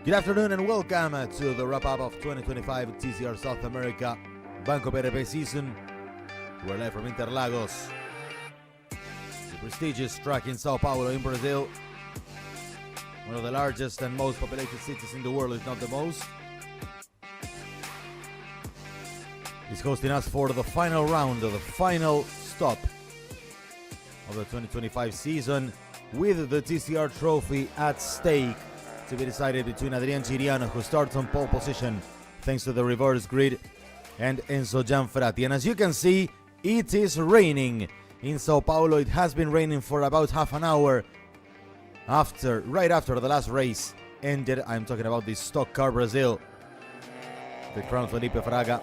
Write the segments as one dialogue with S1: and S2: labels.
S1: Good afternoon and welcome to the wrap-up of 2025 TCR South America Banco BRB season. We're live from Interlagos, the prestigious track in Sao Paulo in Brazil. One of the largest and most populated cities in the world, if not the most. Is hosting us for the final round, of the final stop of the 2025 season, with the TCR trophy at stake, to be decided between Adrian Chiriano, who starts on pole position thanks to the reverse grid, and Enzo Gianfrati. And as you can see, it is raining in Sao Paulo. It has been raining for about half an hour right after the last race ended. I'm talking about the Stock Car Brazil. The crown Felipe Fraga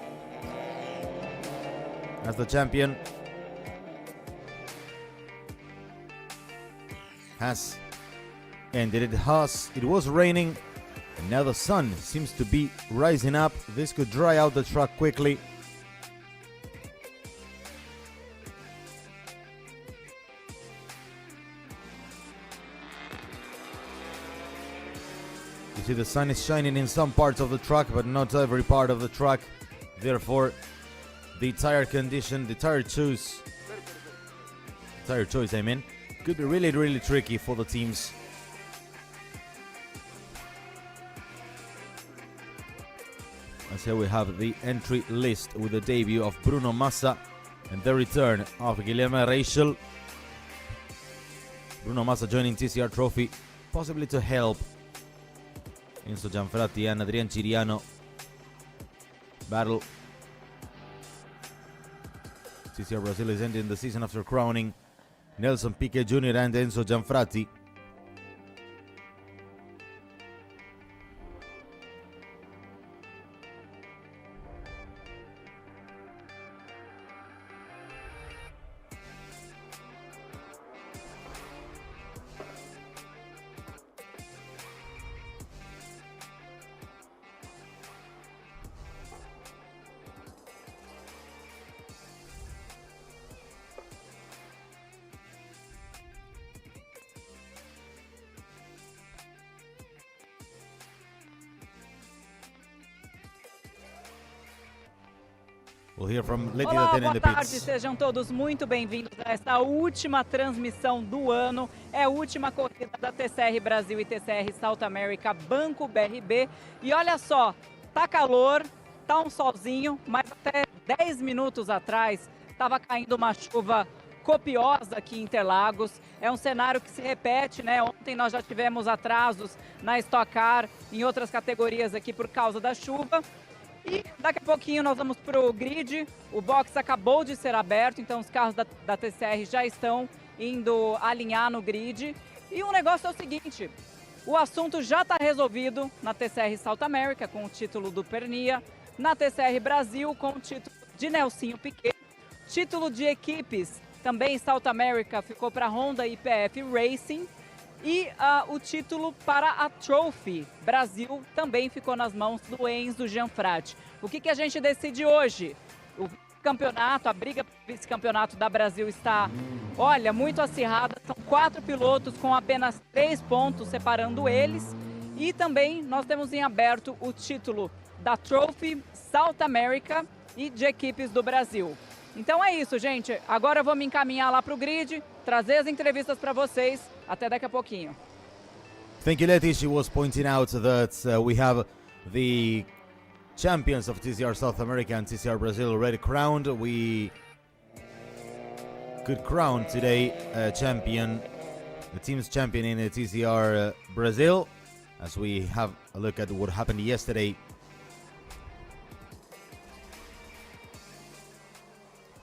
S1: as the champion has ended. It was raining, and now the sun seems to be rising up. This could dry out the track quickly. You see the sun is shining in some parts of the track, but not every part of the track. Therefore, the tire condition, the tire choice, could be really, really tricky for the teams. As here we have the entry list with the debut of Bruno Massa and the return of Guilherme Reichel. Bruno Massa joining TCR Trophy, possibly to help Enzo Gianfrati and Adrian Chiriano battle. TCR Brazil is ending the season after crowning Nelson Piquet Jr. and Enzo Gianfrati. We'll hear from Lady
S2: Olá,
S1: in
S2: boa
S1: the
S2: tarde,
S1: pits.
S2: sejam todos muito bem-vindos a esta última transmissão do ano. É a última corrida da TCR Brasil e TCR South America Banco BRB. E olha só, tá calor, tá um solzinho, mas até 10 minutos atrás estava caindo uma chuva copiosa aqui em Interlagos. É um cenário que se repete, né? Ontem nós já tivemos atrasos na Stock Car, em outras categorias aqui por causa da chuva. E daqui a pouquinho nós vamos para o grid. O box acabou de ser aberto, então os carros da TCR já estão indo alinhar no grid. E o negócio é o seguinte, o assunto já está resolvido na TCR South America com o título do Pernia, na TCR Brasil com o título de Nelsinho Piquet, título de equipes também South America ficou para Honda e PF Racing. E o título para a Trophy Brasil também ficou nas mãos do Enzo Gianfrati. O que a gente decide hoje? O campeonato, a briga para o vice-campeonato da Brasil está, olha, muito acirrada. São 4 pilotos com apenas 3 pontos separando eles. E também nós temos em aberto o título da Trophy South America e de equipes do Brasil. Então é isso, gente. Agora eu vou me encaminhar lá para o grid, trazer as entrevistas para vocês. Até daqui a pouquinho.
S1: Thank you, Leti. She was pointing out that we have the champions of TCR South America and TCR Brazil already crowned. We could crown today a champion, the team's champion in the TCR Brazil, as we have a look at what happened yesterday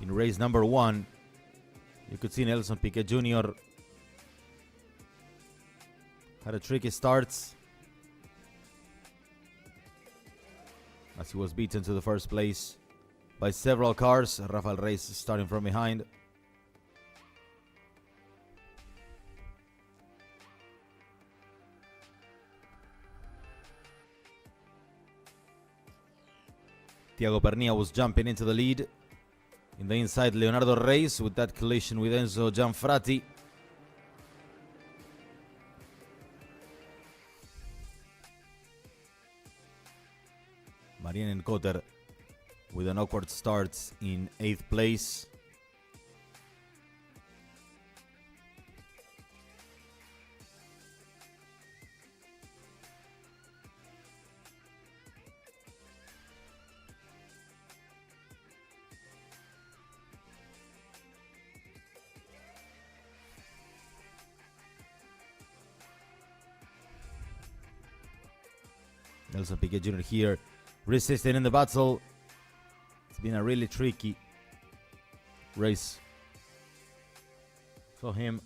S1: in race number 1. You could see Nelson Piquet Jr. had a tricky start as he was beaten to the first place by several cars. Rafael Reyes starting from behind. Thiago Pernia was jumping into the lead. In the inside, Leonardo Reis with that collision with Enzo Gianfrati. Marian Kotter with an awkward start in 8th place. Nelson Piquet Jr. here, resisting in the battle. It's been a really tricky race for him.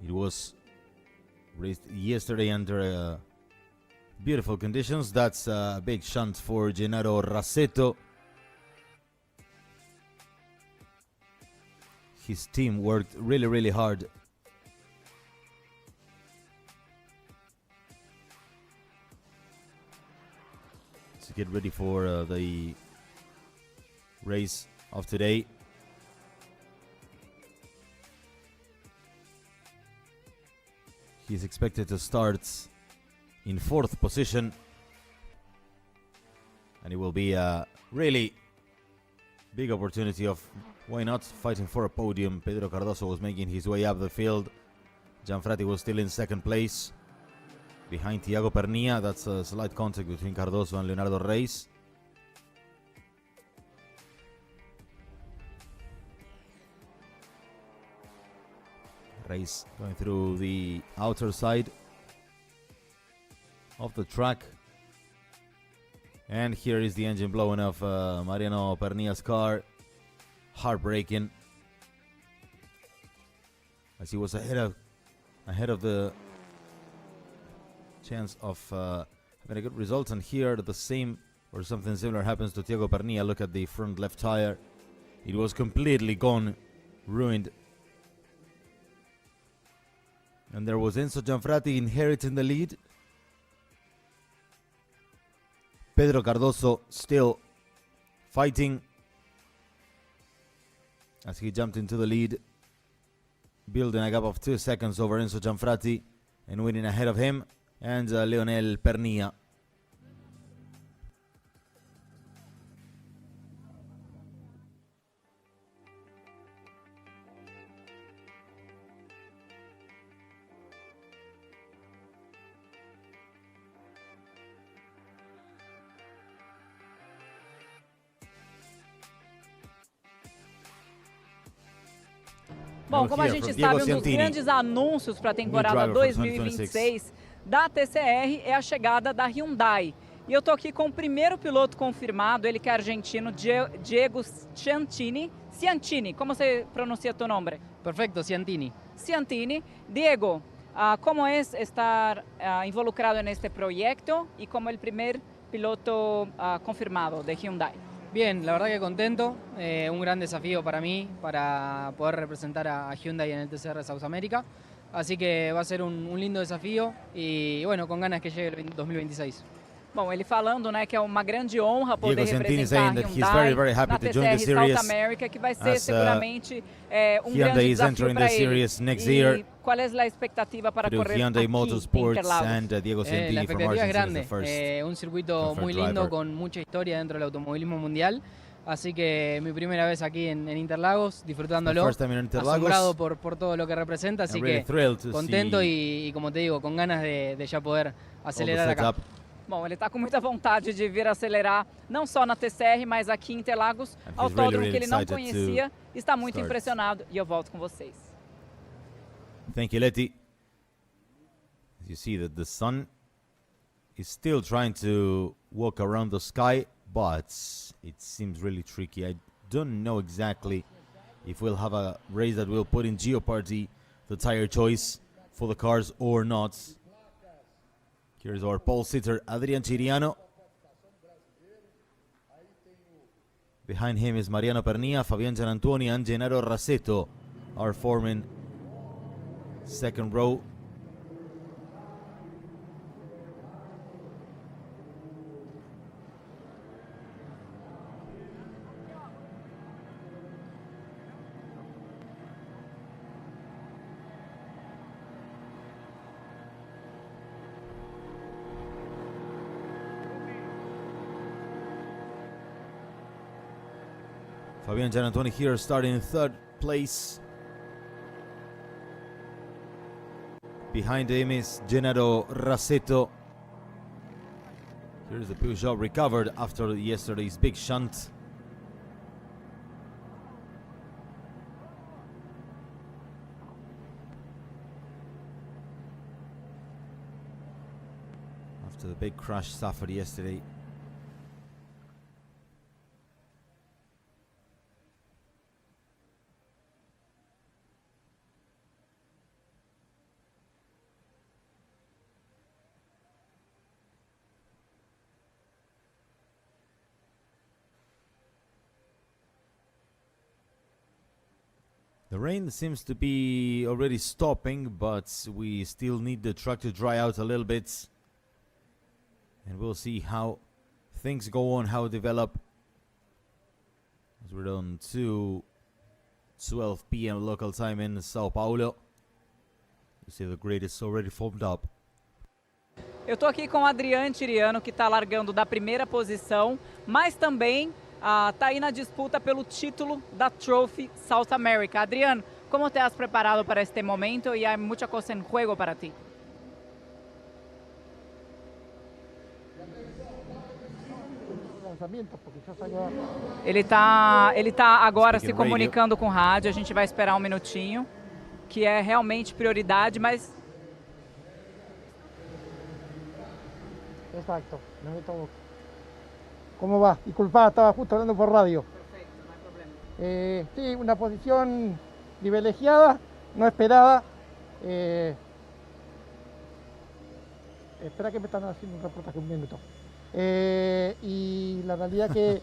S1: It was raced yesterday under beautiful conditions. That's a big shunt for Gennaro Rassetto. His team worked really, really hard to get ready for the race of today. He's expected to start in 4th position, and it will be a really big opportunity of, why not, fighting for a podium. Pedro Cardoso was making his way up the field. Gianfrati was still in 2nd place behind Thiago Pernilla. That's a slight contact between Cardoso and Leonardo Reis. Reis going through the outer side of the track, and here is the engine blowing off Mariano Pernilla's car. Heartbreaking, as he was ahead of the chance of having a good result. And here the same or something similar happens to Thiago Pernilla. Look at the front left tire, it was completely gone, ruined. And there was Enzo Gianfrati inheriting the lead. Pedro Cardoso still fighting as he jumped into the lead, building a gap of 2 seconds over Enzo Gianfrati and winning ahead of him and Leonel Pernilla.
S2: Bom, como a gente sabe, um dos grandes anúncios para a temporada 2026 da TCR é a chegada da Hyundai. E eu tô aqui com o primeiro piloto confirmado, ele que é argentino, Diego Ciantini. Ciantini, como se pronuncia tu nome?
S3: Perfecto, Ciantini.
S2: Ciantini. Diego, ¿cómo es estar involucrado en este proyecto y como el primer piloto confirmado de Hyundai?
S3: Bien, la verdad que contento, un gran desafío para mí, para poder representar a Hyundai en el TCR South America, así que va a ser un lindo desafío y bueno, con ganas que llegue el 2026.
S2: Bom, ele falando, né, que é uma grande honra poder
S1: Diego Ciantini
S2: representar a Hyundai na TCR South America, que vai ser seguramente um grande desafio para ele. E qual é a expectativa para correr
S1: Hyundai
S2: aqui
S1: Motorsports
S2: em Interlagos?
S1: and Diego Ciantini
S3: La
S1: from
S3: expectativa es
S1: Argentina
S3: grande,
S1: as the first
S3: un circuito
S1: confirmed
S3: muy lindo
S1: driver.
S3: con mucha historia dentro del automovilismo mundial, así que mi primera vez aquí en Interlagos, disfrutándolo,
S1: first time in Interlagos.
S3: asombrado por todo lo que representa, así
S1: I'm really
S3: que
S1: thrilled to
S3: contento
S1: see
S3: y como te digo, con ganas de ya poder acelerar
S1: all the
S3: acá.
S1: setup.
S2: Bom, ele está com muita vontade de vir acelerar, não só na TCR, mas aqui em Interlagos, autódromo que ele não conhecia. Está muito impressionado e eu volto com vocês.
S1: Thank you, Letty. As you see that the sun is still trying to walk around the sky, but it seems really tricky. I don't know exactly if we'll have a race that will put in jeopardy the tire choice for the cars or not. Here's our pole sitter, Adrian Chiriano. Behind him is Mariano Pernilla, Fabian Gianantuoni, and Gennaro Rassetto are forming second row. Fabian Gianantoni here starting in third place. Behind him is Gennaro Rasetto. Here's the Peugeot recovered after yesterday's big shunt. After the big crash suffered yesterday. The rain seems to be already stopping, but we still need the track to dry out a little bit. And we'll see how things go on, how develop. As we're on to 12 p.m. local time in Sao Paulo. You see the grid is already formed up.
S2: Eu tô aqui com o Adriano Tiriano, que está largando da primeira posição, mas também está aí na disputa pelo título da Trophy South America. Adriano, ¿cómo te has preparado para este momento y hay mucha cosa en juego para ti? Ele tá agora se comunicando com o rádio, a gente vai esperar um minutinho, que é realmente prioridade, mas...
S4: Exacto, no me tomo. ¿Cómo va? Disculpa, estaba justo hablando por radio.
S2: Perfecto, no hay problema.
S4: Sí, una posición privilegiada, no esperada. Espera que me están haciendo un reportaje un minuto. Y la realidad que,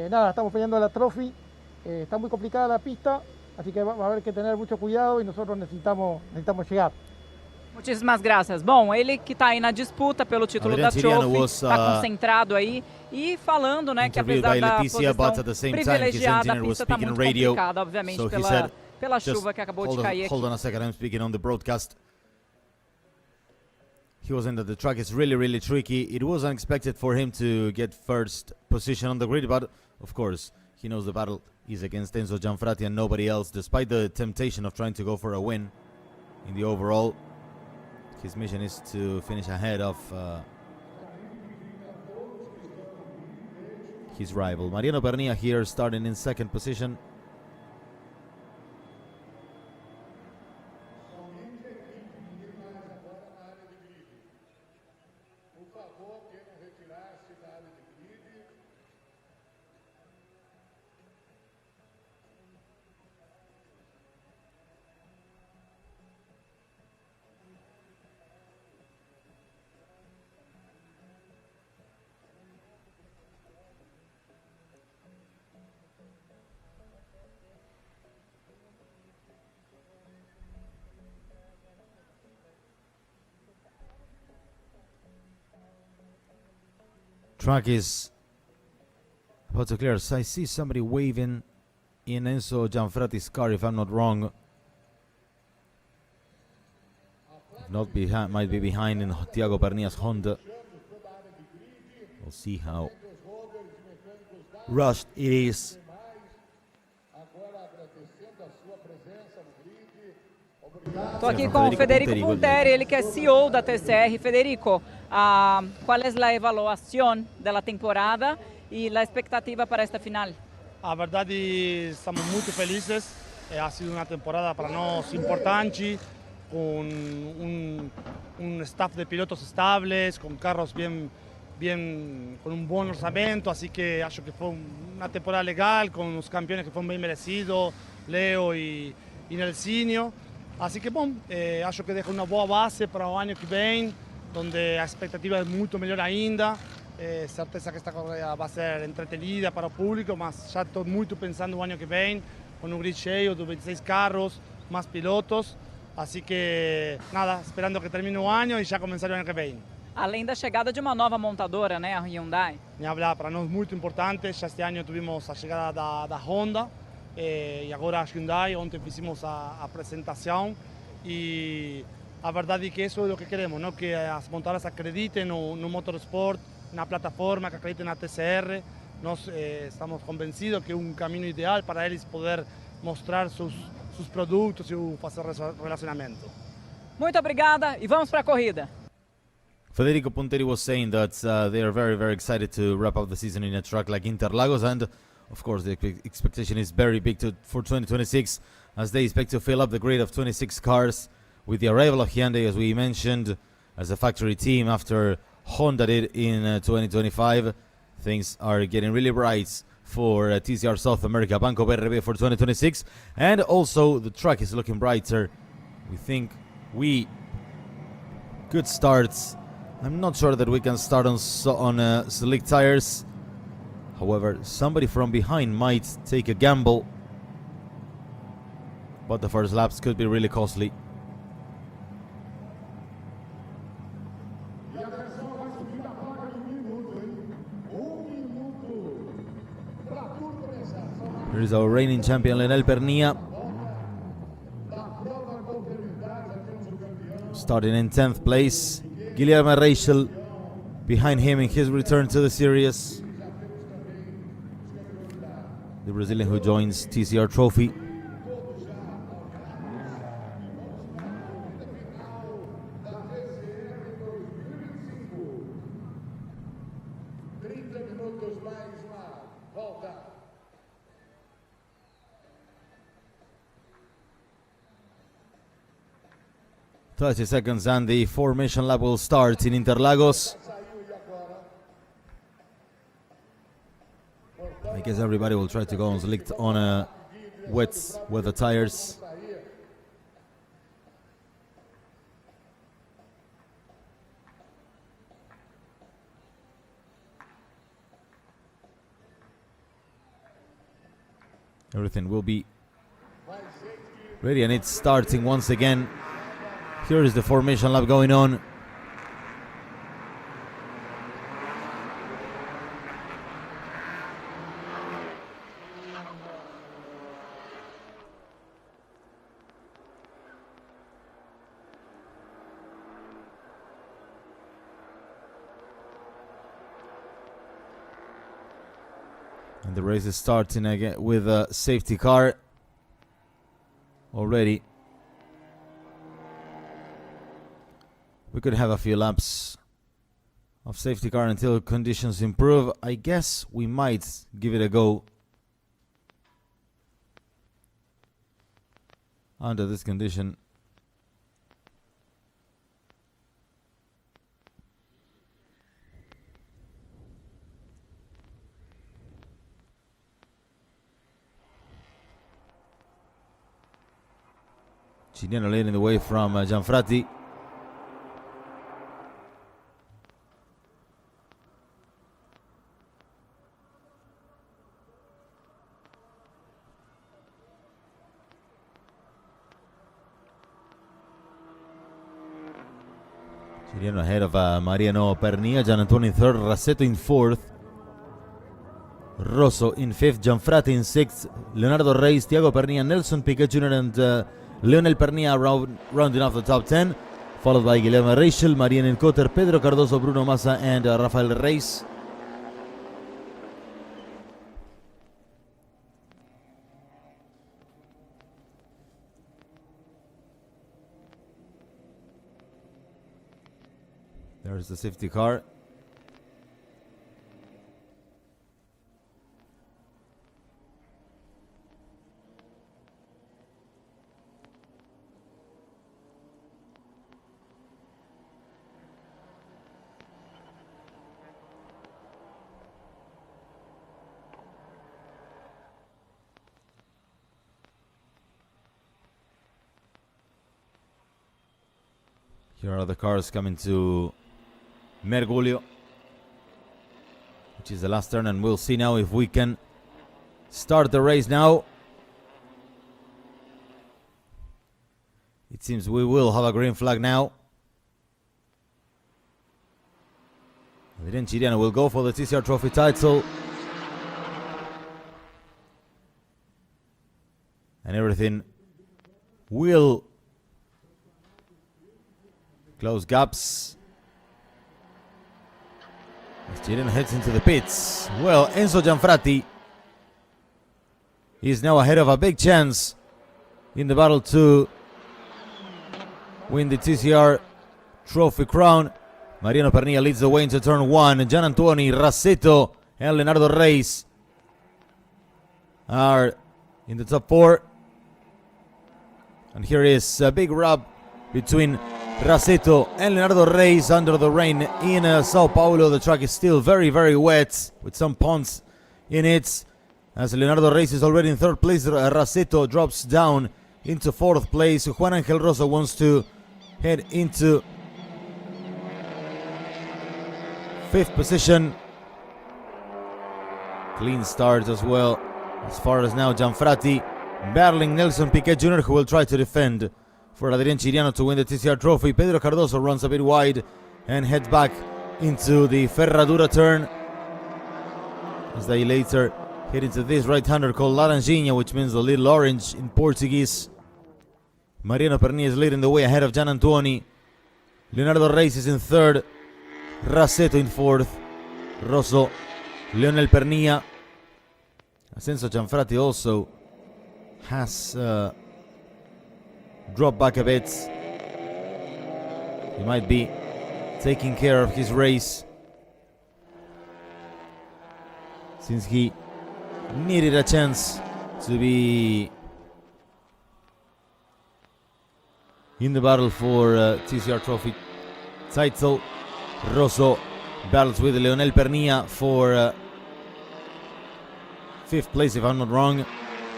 S4: nada, estamos peleando la trophy. Está muy complicada la pista, así que va a haber que tener mucho cuidado y nosotros necesitamos llegar.
S2: Muitíssimas graças. Bom, ele que está aí na disputa pelo título da Trophy, está concentrado aí e falando, né, que apesar da posição privilegiada, a pista está muito complicada, obviamente, pela chuva que acabou de cair aqui.
S1: Hold on a second, I'm speaking on the broadcast. He was in that the track is really, really tricky. It was unexpected for him to get first position on the grid, but of course, he knows the battle is against Enzo Gianfratti and nobody else, despite the temptation of trying to go for a win in the overall. His mission is to finish ahead of his rival. Mariano Pernia here starting in second position. Track is about to clear. So I see somebody waving in Enzo Gianfratti's car, if I'm not wrong. If not behind, might be behind in Thiago Pernia's Honda. We'll see how rushed it is.
S2: Estou aqui com o Federico Punteri, ele que é CEO da TCR. Federico, ¿cuál es la evaluación de la temporada y la expectativa para esta final?
S5: A verdade, estamos muito felizes. Ha sido uma temporada para nós importante, com staff de pilotos estables, com carros com um bom orçamento, así que acho que foi uma temporada legal, com os campeões que foram bem merecidos, Leo e Nelsinho. Así que, bom, acho que deixa uma boa base para o ano que vem, onde a expectativa é muito melhor ainda. Certeza que esta corrida vai ser entretenida para o público, mas já estou muito pensando no ano que vem, com um grid cheio de 26 carros, mais pilotos. Assim que, nada, esperando que termine o ano e já começar o ano que vem.
S2: Além da chegada de uma nova montadora, né, a Hyundai.
S5: Para nós muito importante, já este ano tivemos a chegada da Honda, e agora a Hyundai. Ontem fizemos a apresentação e a verdade é que isso é o que queremos, que as montadoras acreditem no motorsport, na plataforma, que acreditem na TCR, estamos convencidos que un camino ideal para él es poder mostrar sus productos y hacer relacionamiento.
S2: Muito obrigada e vamos para a corrida.
S1: Federico Punteri was saying that they are very, very excited to wrap up the season in a track like Interlagos, and of course the expectation is very big for 2026, as they expect to fill up the grid of 26 cars with the arrival of Hyundai, as we mentioned, as a factory team after Honda did in 2025. Things are getting really bright for TCR South America, Banco BRB for 2026, and also the track is looking brighter. We think good starts. I'm not sure that we can start on slick tires. However, somebody from behind might take a gamble, but the first laps could be really costly. Here is our reigning champion Leonel Pernilla, starting in 10th place. Guilherme Reichel behind him in his return to the series. The Brazilian who joins TCR Trophy. "30 seconds and the formation lap will start in Interlagos." I guess everybody will try to go on slick on wet weather tires. Everything will be ready, and it's starting once again. Here is the formation lap going on. And the race is starting again with a safety car already. We could have a few laps of safety car until conditions improve. I guess we might give it a go under this condition. Chileno leading the way from Gianfratti. Chileno ahead of Mariano Pernilla, Gian Antonio in third, Rasetto in fourth, Rosso in fifth, Gianfratti in sixth, Leonardo Reis, Thiago Pernilla, Nelson Piquet Jr. and Leonel Pernilla rounding off the top 10, followed by Guilherme Reichel, Mariano Cotter, Pedro Cardoso, Bruno Massa and Rafael Reis. There's the safety car. Here are the cars coming to Mergulho, which is the last turn, and we'll see now if we can start the race now. It seems we will have a green flag now. Adrian Chiriano will go for the TCR Trophy title. And everything will close gaps. As Chireno heads into the pits. Well, Enzo Gianfratti is now ahead of a big chance in the battle to win the TCR Trophy crown. Mariano Pernilla leads the way into turn 1. Gianantuoni, Rasetto, and Leonardo Reis are in the top 4. And here is a big rub between Rasetto and Leonardo Reis under the rain in Sao Paulo. The track is still very, very wet with some ponds in it. As Leonardo Reis is already in 3rd place, Rasetto drops down into 4th place. Juan Angel Rosso wants to head into 5th position. Clean start as well. As far as now, Gianfratti battling Nelson Piquet Jr., who will try to defend for Adrian Chiriano to win the TCR trophy. Pedro Cardoso runs a bit wide and heads back into the Ferradura turn as they later head into this right-hander called Laranjinha, which means the little orange in Portuguese. Mariano Pernilla is leading the way ahead of Gianantuoni. Leonardo Reis is in 3rd. Rasetto in 4th. Rosso, Leonel Pernilla. Enzo Gianfratti also has dropped back a bit. He might be taking care of his race since he needed a chance to be in the battle for TCR Trophy title. Rosso battles with Leonel Pernilla for 5th place, if I'm not wrong.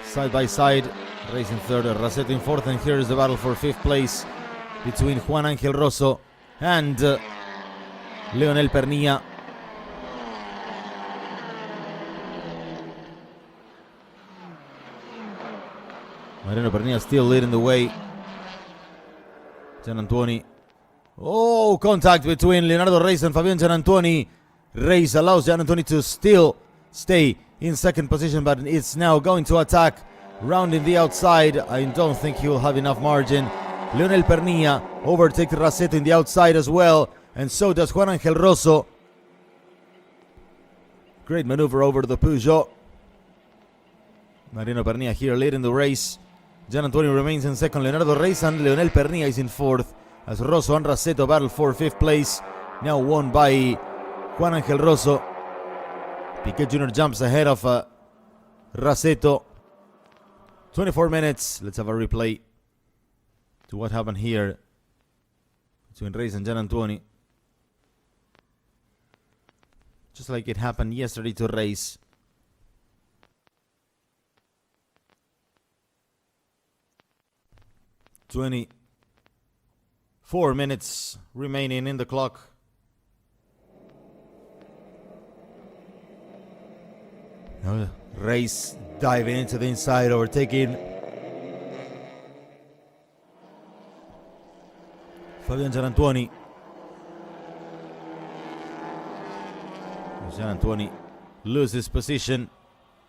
S1: Side by side, Reis in 3rd, Rasetto in 4th, and here is the battle for 5th place between Juan Angel Rosso and Leonel Pernilla. Mariano Pernilla still leading the way. Gianantuoni. Oh, contact between Leonardo Reis and Fabian Gianantuoni. Reis allows Gianantuoni to still stay in 2nd position, but it's now going to attack, rounding the outside. I don't think he will have enough margin. Leonel Pernilla overtakes Rasetto in the outside as well, and so does Juan Angel Rosso. Great maneuver over the Peugeot. Mariano Pernilla here leading the race. Gianantuoni remains in 2nd. Leonardo Reis and Leonel Pernilla is in 4th, as Rosso and Rasetto battle for 5th place, now won by Juan Angel Rosso. Piquet Jr. jumps ahead of Rasetto. 24 minutes. Let's have a replay to what happened here between Reis and Gianantuoni. Just like it happened yesterday to Reis. "24 minutes remaining in the clock. Now Reis diving into the inside, overtaking Fabian Gianantuoni. Gianantuoni loses position,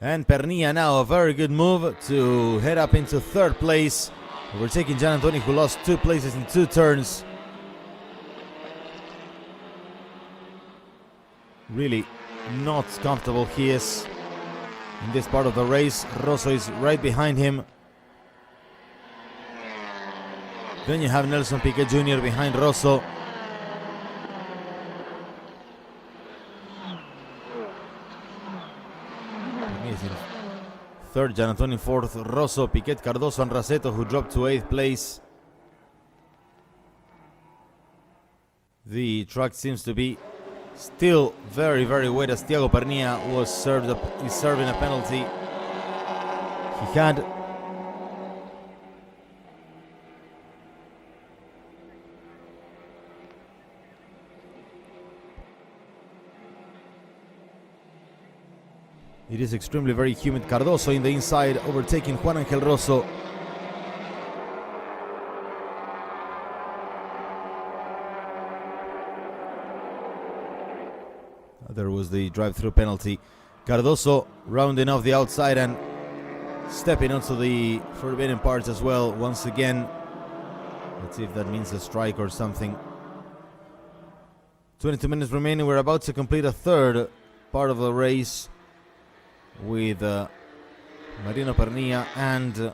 S1: and Pernilla now a very good move to head up into 3rd place, overtaking Gianantuoni, who lost 2 places in 2 turns. Really not comfortable he is in this part of the race. Rosso is right behind him. Then you have Nelson Piquet Jr. behind Rosso. He's in 3rd, Gianantuoni in 4th, Rosso, Piquet, Cardoso, and Rasetto, who dropped to 8th place. The track seems to be still very, very wet, as Thiago Pernilla is serving a penalty. He had it is extremely very humid. Cardoso in the inside, overtaking Juan Angel Rosso. There was the drive-through penalty. Cardoso rounding off the outside and stepping onto the forbidden parts as well once again. Let's see if that means a strike or something. 22 minutes remaining. We're about to complete a third part of the race with Mariano Pernilla and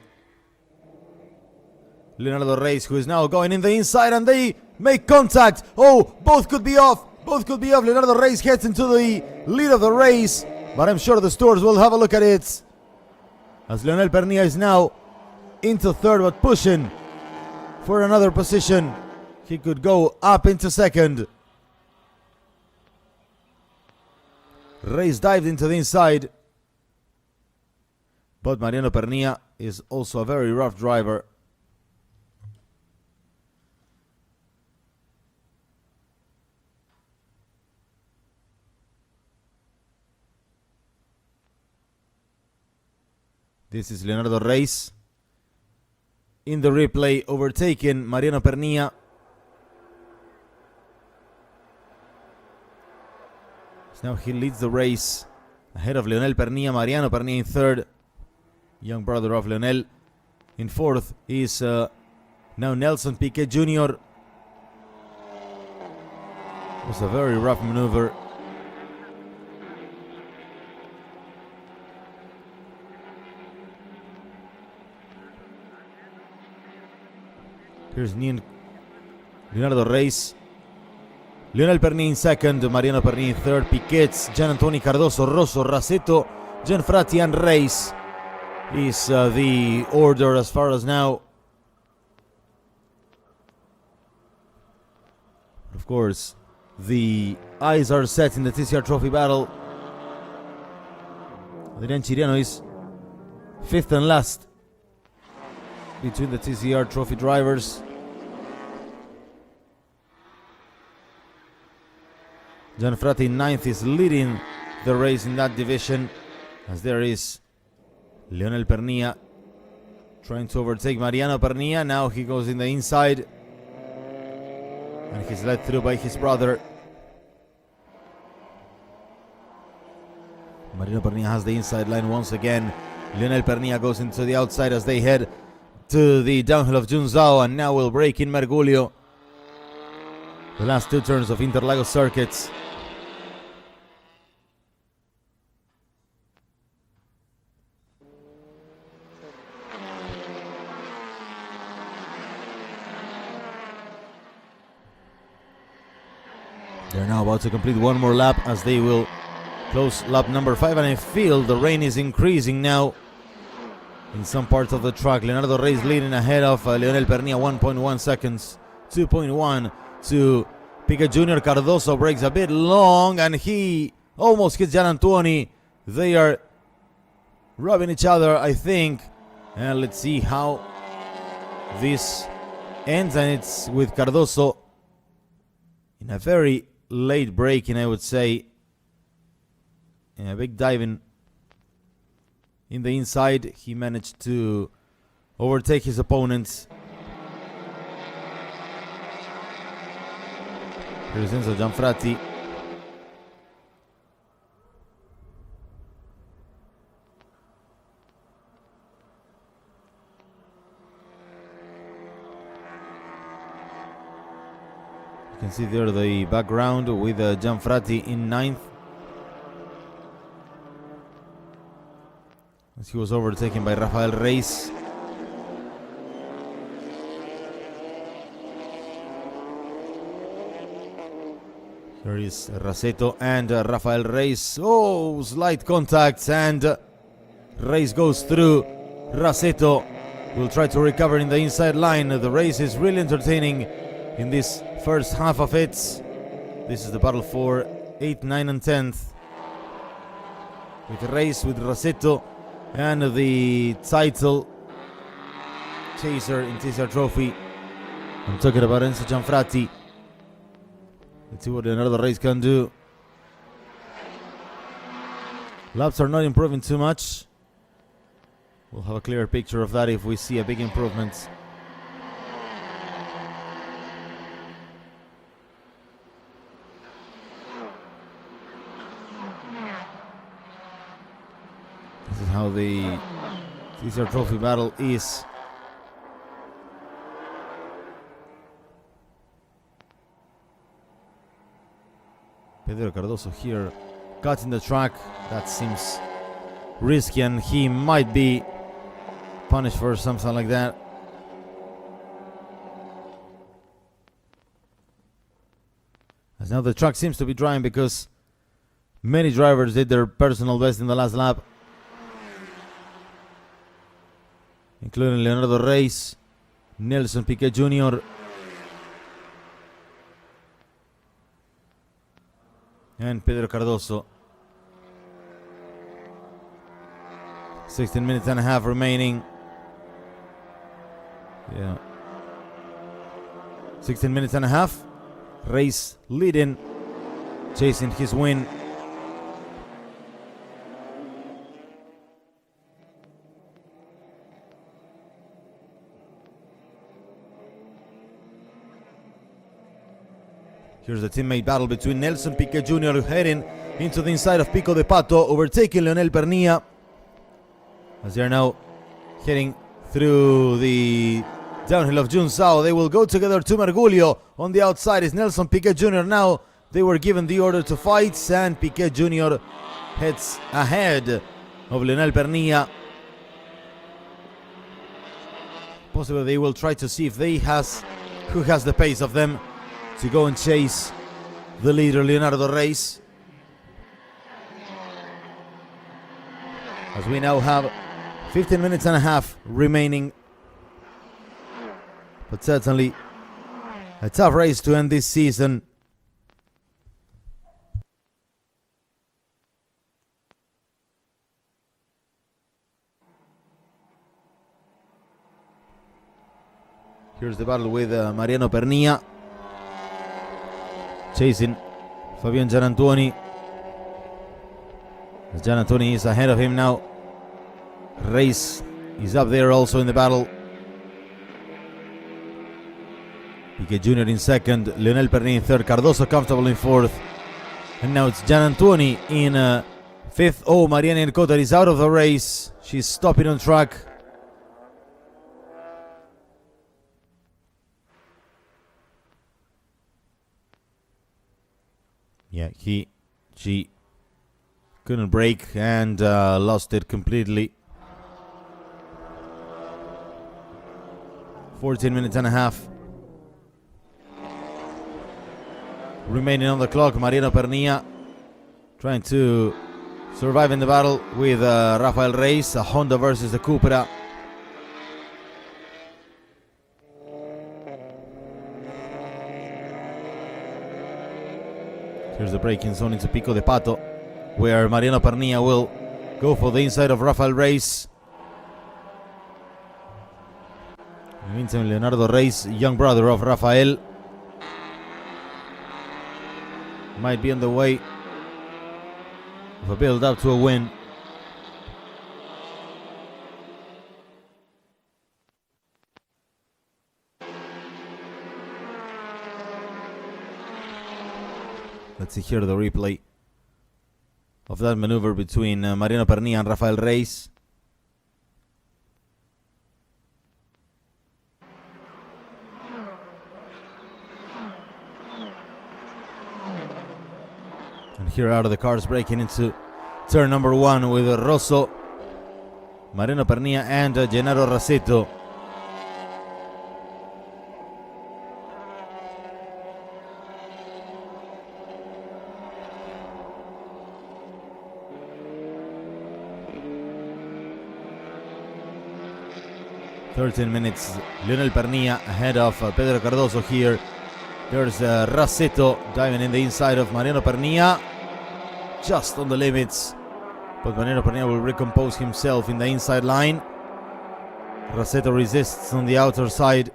S1: Leonardo Reis, who is now going in the inside, and they make contact. Oh, both could be off. Both could be off. Leonardo Reis gets into the lead of the race, but I'm sure the stewards will have a look at it, as Leonel Pernilla is now into third, but pushing for another position. He could go up into second. Reis dived into the inside, but Mariano Pernilla is also a very rough driver. This is Leonardo Reis in the replay, overtaking Mariano Pernilla. So now he leads the race ahead of Leonel Pernilla. Mariano Pernilla in third, young brother of Leonel. In fourth is now Nelson Piquet Jr. It was a very rough maneuver. Here's Leonardo Reis. Leonel Pernilla in second, Mariano Pernilla in third, Piquets, Gianantoni, Cardoso, Rosso, Rasetto, Gianfratti and Reis is the order as far as now. Of course, the eyes are set in the TCR Trophy battle. Adrian Chiriano is fifth and last between the TCR Trophy drivers. Gianfratti in ninth is leading the race in that division, as there is Leonel Pernilla trying to overtake Mariano Pernilla. Now he goes in the inside, and he's led through by his brother. Mariano Pernilla has the inside line once again. Leonel Pernilla goes into the outside as they head to the downhill of Junzao, and now will break in Mergulho. The last two turns of Interlagos circuits. They're now about to complete one more lap as they will close lap number 5, and I feel the rain is increasing now in some parts of the track. Leonardo Reis leading ahead of Leonel Pernilla, 1.1 seconds, 2.1 to Piquet Jr. Cardoso breaks a bit long, and he almost hits Gianantoni. They are rubbing each other, I think, and let's see how this ends. And it's with Cardoso in a very late braking, I would say, in a big diving in the inside. He managed to overtake his opponents. Here's Enzo Gianfratti. You can see there the background with Gianfratti in ninth, as he was overtaken by Rafael Reis. There is Rasetto and Rafael Reis. Oh, slight contacts, and Reis goes through. Rasetto will try to recover in the inside line. The race is really entertaining in this first half of it. This is the battle for 8th, 9th and 10th, with Reis, with Rasetto, and the title chaser in TCR Trophy. I'm talking about Enzo Gianfratti. Let's see what Leonardo Reis can do. Laps are not improving too much. We'll have a clearer picture of that if we see a big improvement. This is how the TCR Trophy battle is. Pedro Cardoso here cutting the track. That seems risky, and he might be punished for something like that. As now the track seems to be drying because many drivers did their personal best in the last lap, including Leonardo Reis, Nelson Piquet Jr., and Pedro Cardoso. 16 minutes and a half remaining. 16 minutes and a half. Reis leading, chasing his win. Here's the teammate battle between Nelson Piquet Jr. heading into the inside of Pico de Pato, overtaking Leonel Pernilla, as they are now heading through the downhill of Junsao. They will go together to Mergulho. On the outside is Nelson Piquet Jr. Now they were given the order to fight, and Piquet Jr. heads ahead of Leonel Pernilla. Possibly they will try to see if who has the pace of them to go and chase the leader, Leonardo Reis. As we now have 15 minutes and a half remaining. But certainly a tough race to end this season. Here's the battle with Mariano Pernilla, chasing Fabian Gianantuoni. As Gianantuoni is ahead of him now. Reis is up there also in the battle. Piquet Jr. in second, Leonel Pernilla in third, Cardoso comfortable in fourth. And now it's Gianantuoni in fifth. Oh, Mariana Ercotter is out of the race. She's stopping on track. Yeah, she couldn't brake and lost it completely. 14 minutes and a half remaining on the clock. Mariano Pernilla trying to survive in the battle with Rafael Reis, a Honda versus the Cupra. Here's the braking zone into Pico de Pato, where Mariano Pernilla will go for the inside of Rafael Reis. In the meantime, Leonardo Reis, young brother of Rafael, might be on the way of a build up to a win. Let's see here the replay of that maneuver between Mariano Pernilla and Rafael Reis. And here are the cars breaking into turn number one with Rosso, Mariano Pernilla and Gennaro Rasetto. "13 minutes, Leonel Pernilla ahead of Pedro Cardoso here. There's Rasetto diving in the inside of Mariano Pernilla, just on the limits, but Mariano Pernilla will recompose himself in the inside line. Rasetto resists on the outer side.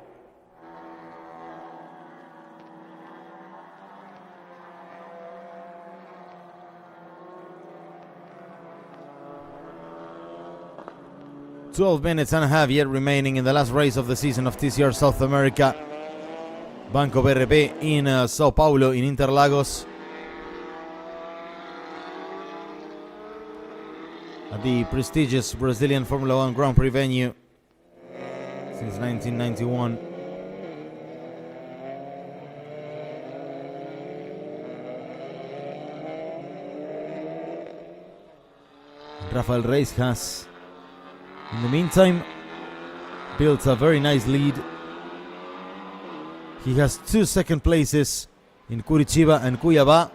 S1: "12 minutes and a half yet remaining in the last race of the season of TCR South America. Banco BRB in Sao Paulo in Interlagos. At the prestigious Brazilian Formula One Grand Prix venue since 1991. Rafael Reis has, in the meantime, built a very nice lead. He has 2 second places in Curitiba and Cuiabá,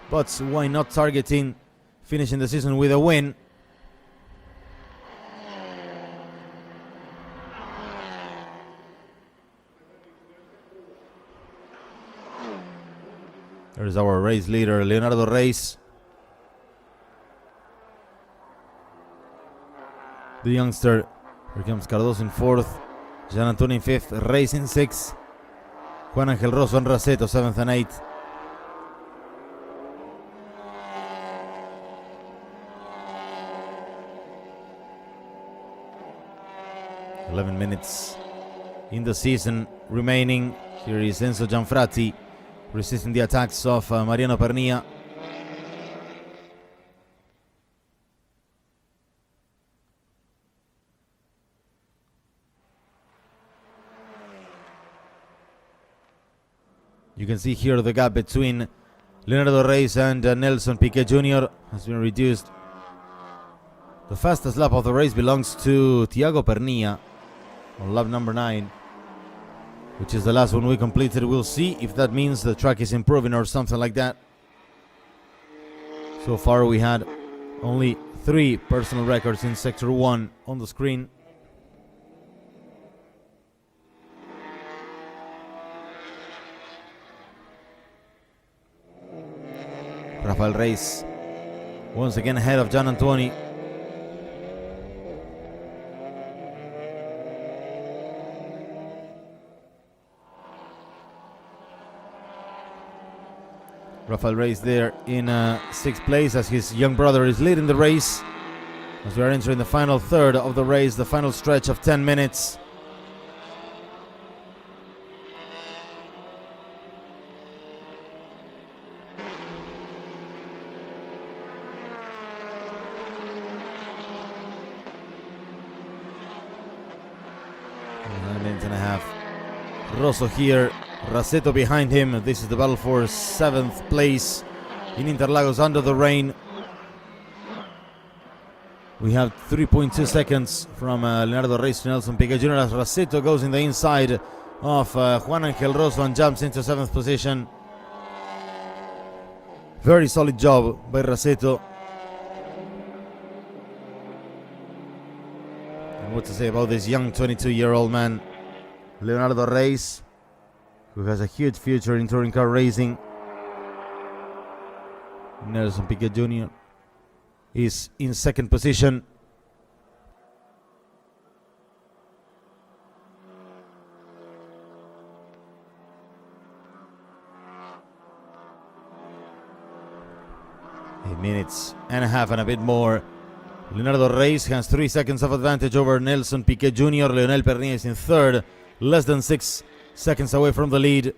S1: but why not targeting finishing the season with a win? There's our race leader, Leonardo Reis. The youngster. Here comes Cardoso in 4th. Gian Antonio in 5th. Reis in 6th. Juan Angel Rosso and Raceto 7th and 8th. "11 minutes in the season remaining." Here is Enzo Gianfratti resisting the attacks of Mariano Pernilla. You can see here the gap between Leonardo Reis and Nelson Piquet Jr. has been reduced. The fastest lap of the race belongs to Thiago Pernilla on lap number 9, which is the last one we completed. We'll see if that means the track is improving or something like that. So far we had only 3 personal records in Sector 1 on the screen. Rafael Reis once again ahead of Gian Antoni. Rafael Reis there in 6th place as his young brother is leading the race. As we are entering the final third of the race, the final stretch of 10 minutes. A minute and a half. Rosso here, Raceto behind him. This is the battle for 7th place in Interlagos under the rain. We have 3.2 seconds from Leonardo Reis to Nelson Piquet Jr. as Raceto goes in the inside of Juan Angel Rosso and jumps into 7th position. Very solid job by Raceto. And what to say about this young 22-year-old man, Leonardo Reis, who has a huge future in touring car racing. Nelson Piquet Jr. is in 2nd position. A minute and a half and a bit more. Leonardo Reis has 3 seconds of advantage over Nelson Piquet Jr. Leonel Pernilla is in 3rd, less than 6 seconds away from the lead.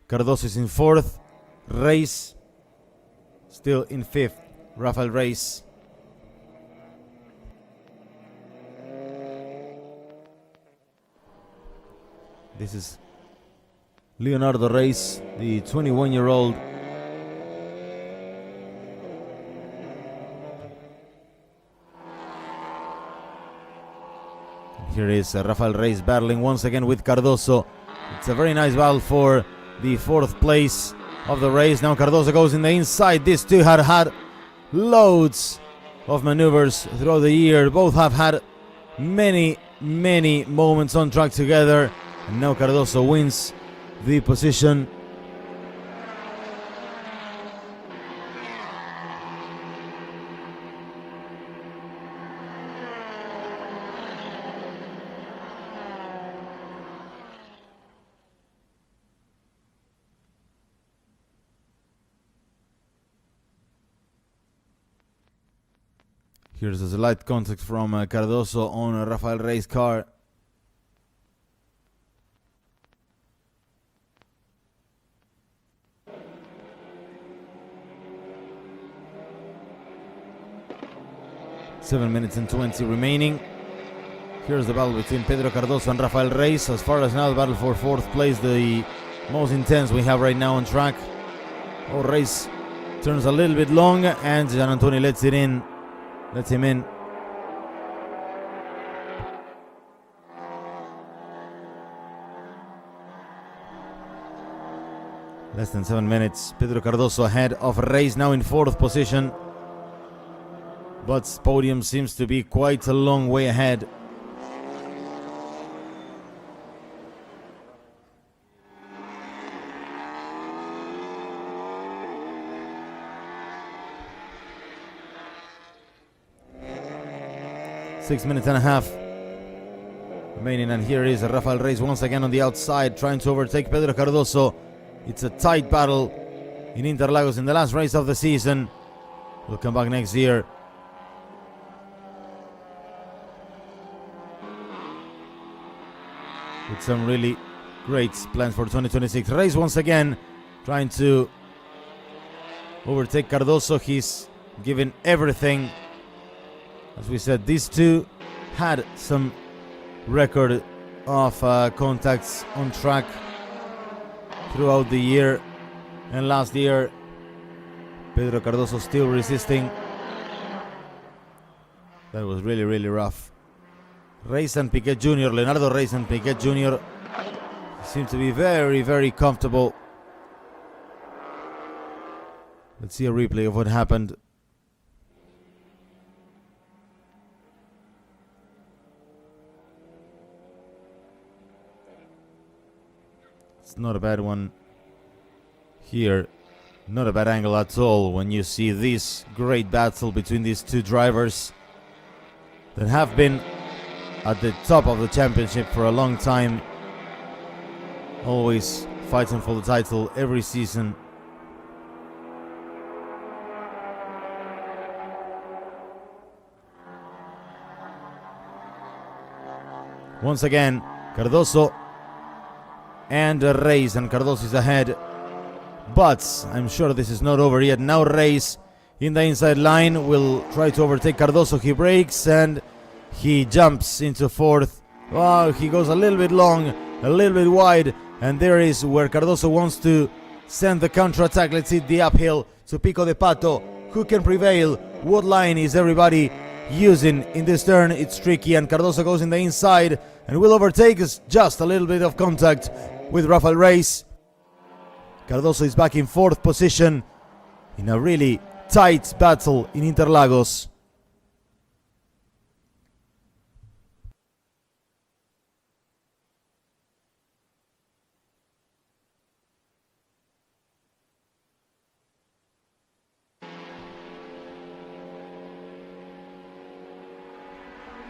S1: Cardoso is in 4th. Reis still in 5th. Rafael Reis. This is Leonardo Reis, the 21-year-old. Here is Rafael Reis battling once again with Cardoso. It's a very nice battle for the 4th place of the race. Now Cardoso goes in the inside. These two had had loads of maneuvers throughout the year. Both have had many moments on track together. And now Cardoso wins the position. Here's a slight contact from Cardoso on Rafael Reis' car. Seven minutes and 20 remaining. Here's the battle between Pedro Cardoso and Rafael Reis. As far as now, the battle for 4th place, the most intense we have right now on track. Oh, Reis turns a little bit long and Gian Antoni lets it in. Lets him in. Less than 7 minutes. Pedro Cardoso ahead of Reis, now in 4th position. But podium seems to be quite a long way ahead. Six minutes and a half remaining, and here is Rafael Reis once again on the outside, trying to overtake Pedro Cardoso. It's a tight battle in Interlagos in the last race of the season. We'll come back next year. With some really great plans for 2026. Reis once again trying to overtake Cardoso. He's given everything. As we said, these two had some record of contacts on track throughout the year, and last year Pedro Cardoso still resisting. That was really, really rough. Reis and Piquet Jr., Leonardo Reis and Piquet Jr. seem to be very, very comfortable. Let's see a replay of what happened. It's not a bad one here. Not a bad angle at all when you see this great battle between these two drivers that have been at the top of the championship for a long time. Always fighting for the title every season. Once again, Cardoso and Reis, and Cardoso is ahead. But I'm sure this is not over yet. Now Reis in the inside line will try to overtake Cardoso. He brakes and he jumps into 4th. Wow, he goes a little bit long, a little bit wide, and there is where Cardoso wants to send the counter-attack. Let's see the uphill to Pico de Pato. Who can prevail? What line is everybody using in this turn? It's tricky, and Cardoso goes in the inside and will overtake us. Just a little bit of contact with Rafael Reis. Cardoso is back in 4th position in a really tight battle in Interlagos.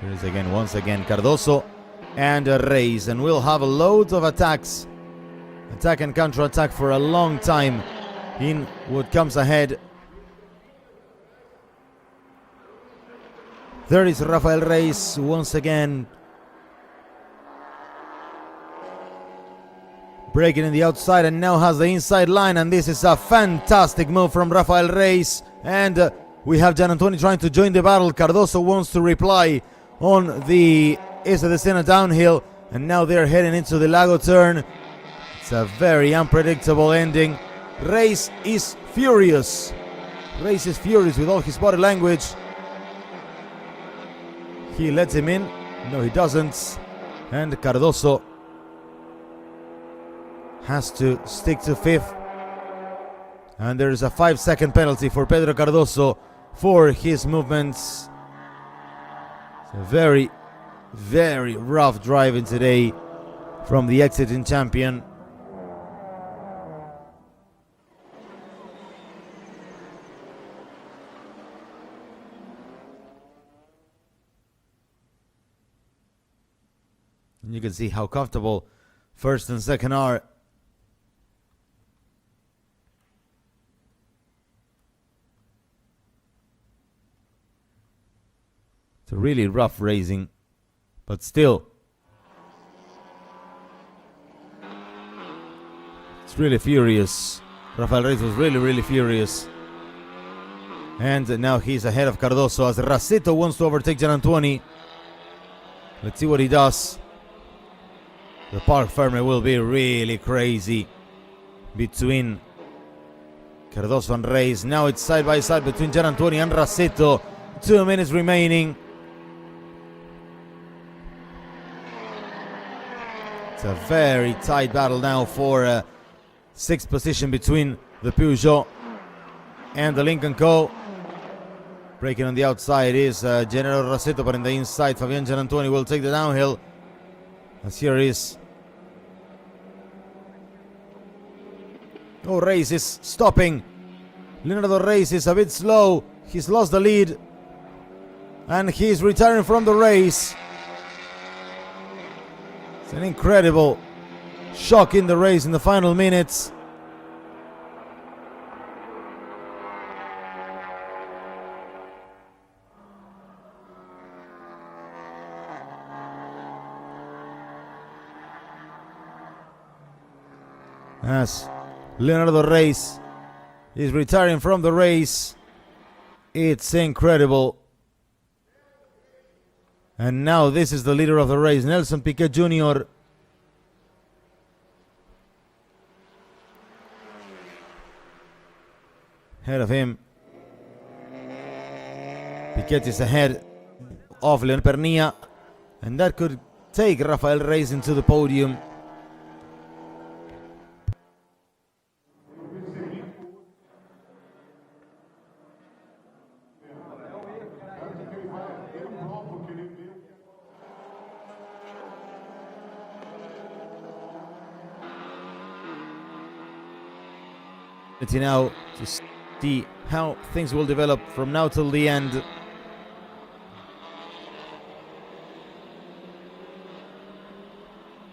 S1: Here is again, once again, Cardoso and Reis, and we'll have a load of attacks. Attack and counter-attack for a long time in what comes ahead. There is Rafael Reis once again. Breaking in the outside and now has the inside line, and this is a fantastic move from Rafael Reis. And we have Gianantoni trying to join the battle. Cardoso wants to reply on the Esa de Sena downhill, and now they're heading into the Lago turn. It's a very unpredictable ending. Reis is furious. Reis is furious with all his body language. He lets him in. No, he doesn't. And Cardoso has to stick to 5th. And there is a 5-second penalty for Pedro Cardoso for his movements. It's a very, very rough driving today from the exiting champion. And you can see how comfortable 1st and 2nd are. It's a really rough racing, but still, it's really furious. Rafael Reis was really, really furious. And now he's ahead of Cardoso as Raceto wants to overtake Gianantoni. Let's see what he does. The Parc Ferme will be really crazy between Cardoso and Reis. Now it's side by side between Gianantoni and Raceto. 2 minutes remaining. It's a very tight battle now for sixth position between the Peugeot and the Lincoln Co. Breaking on the outside is General Rasetto, but in the inside, Fabian Gianantoni will take the downhill. As here is. Oh, Reis is stopping. Leonardo Reis is a bit slow. He's lost the lead. And he's retiring from the race. It's an incredible shock in the race in the final minutes. As Leonardo Reis is retiring from the race. It's incredible. And now this is the leader of the race, Nelson Piquet Jr. Ahead of him. Piquet is ahead of Leon Pernia. And that could take Rafael Reis into the podium. Now to see how things will develop from now till the end.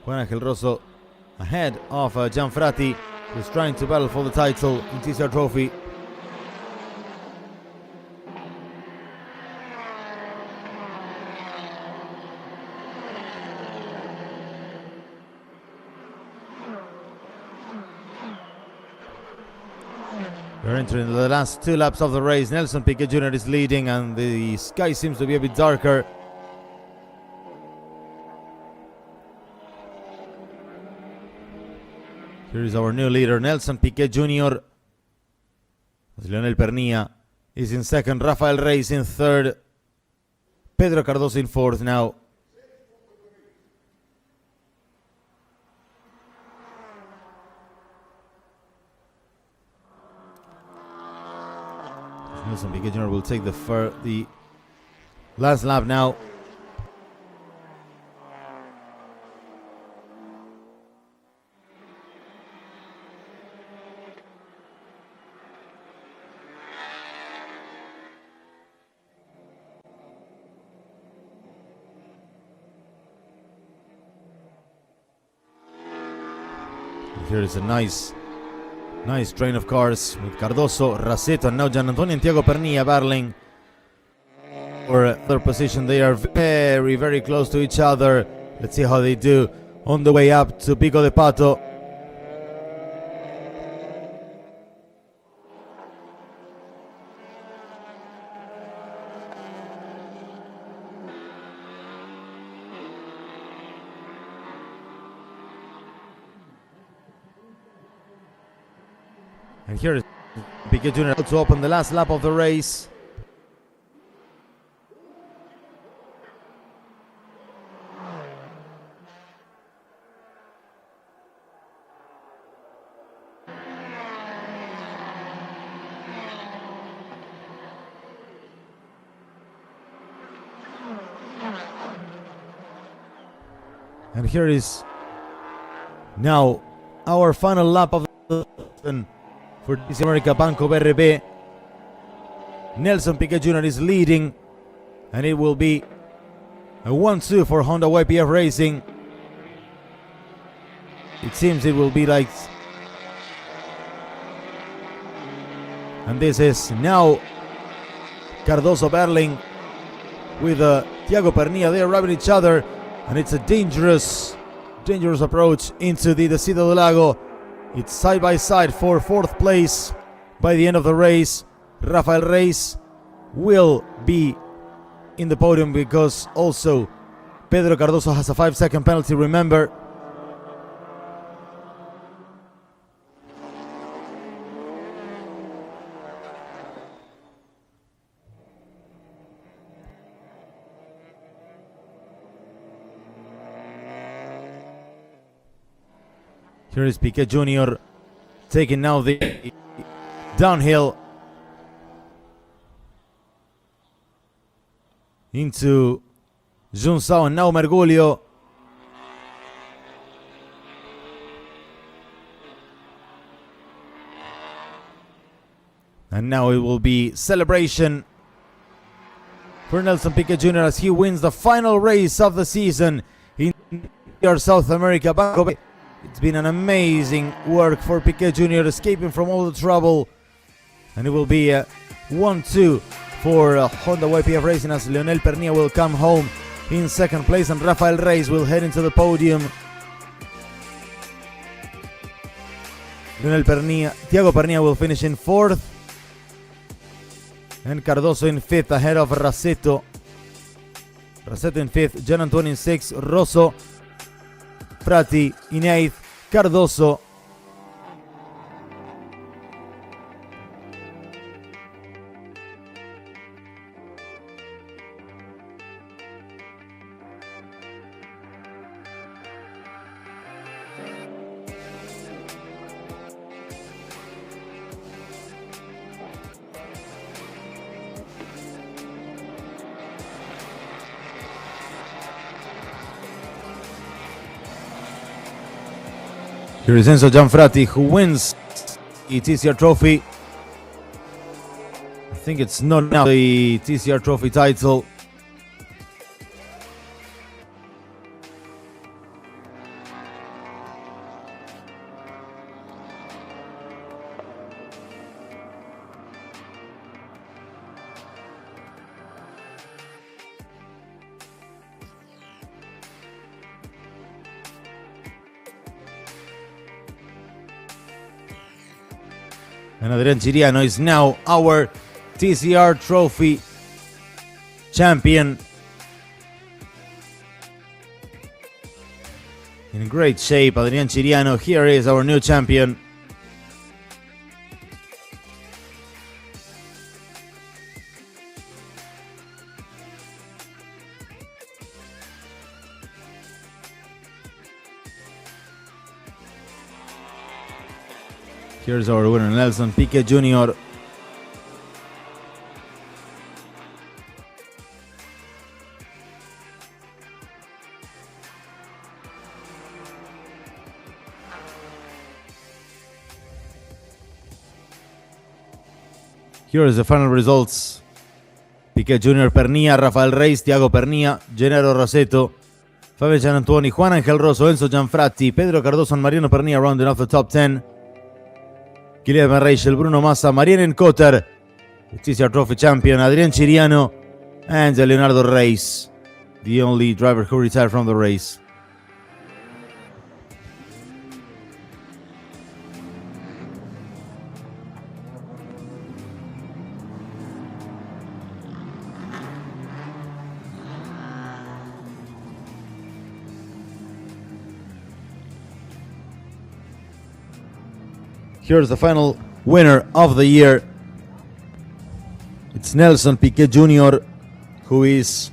S1: Juan Angel Rosso ahead of Gianfrati, who's trying to battle for the title in TCR Trophy. We're entering the last 2 laps of the race. Nelson Piquet Jr. is leading and the sky seems to be a bit darker. Here is our new leader, Nelson Piquet Jr. As Leonel Pernia is in second, Rafael Reis in third, Pedro Cardoso in fourth now. Nelson Piquet Jr. will take the last lap now. Here is a nice train of cars with Cardoso, Rasetto, and now Gianantonio and Thiago Pernia battling for third position. They are very, very close to each other. Let's see how they do on the way up to Pico de Pato. And here is Piquet Jr. to open the last lap of the race. And here is now our final lap of the season for TCR America Banco BRB. Nelson Piquet Jr. is leading, and it will be a 1-2 for Honda YPF Racing. It seems it will be like, and this is now Cardoso battling with Thiago Pernia. They are rubbing each other, and it's a dangerous approach into the Desierto del Lago. It's side by side for fourth place by the end of the race. Rafael Reis will be in the podium because also Pedro Cardoso has a 5-second penalty, remember. Here is Piquet Jr. taking now the downhill into Junsao and now Mergulho. And now it will be celebration for Nelson Piquet Jr. as he wins the final race of the season in South America. It's been an amazing work for Piquet Jr. escaping from all the trouble. And it will be a 1-2 for Honda YPF Racing as Leonel Pernilla will come home in second place and Rafael Reyes will head into the podium. Thiago Pernilla will finish in fourth. And Cardoso in fifth ahead of Rasetto. Rasetto in fifth, Gian Antonio in sixth, Rosso, Prati in eighth, Cardoso. Here is Enzo Gianfratti who wins the TCR Trophy. I think it's not now the TCR Trophy title. And Adrian Chiriano is now our TCR Trophy champion. In great shape, Adrian Chiriano. Here is our new champion. Here's our winner, Nelson Piquet Jr. Here is the final results. Piquet Jr., Pernilla, Rafael Reyes, Thiago Pernilla, Gennaro Rasetto, Fabio Gianantoni, Juan Angel Rosso, Enzo Gianfratti, Pedro Cardoso and Mariano Pernilla rounding off the top 10. Guilherme Reichel, Bruno Massa, Marianne Cotter, the TCR Trophy champion, Adrian Chiriano, and Leonardo Reyes, the only driver who retired from the race. Here's the final winner of the year. It's Nelson Piquet Jr., who is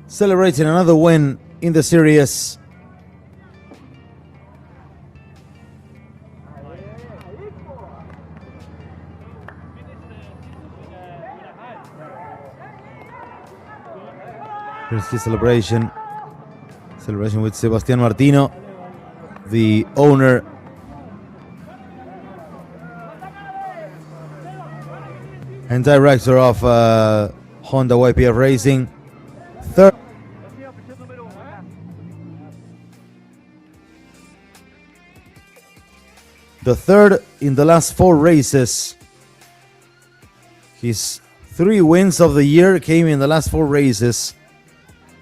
S1: celebrating another win in the series. Here's his celebration. Celebration with Sebastián Martino, the owner and director of Honda YPF Racing. The third in the last 4 races. His 3 wins of the year came in the last 4 races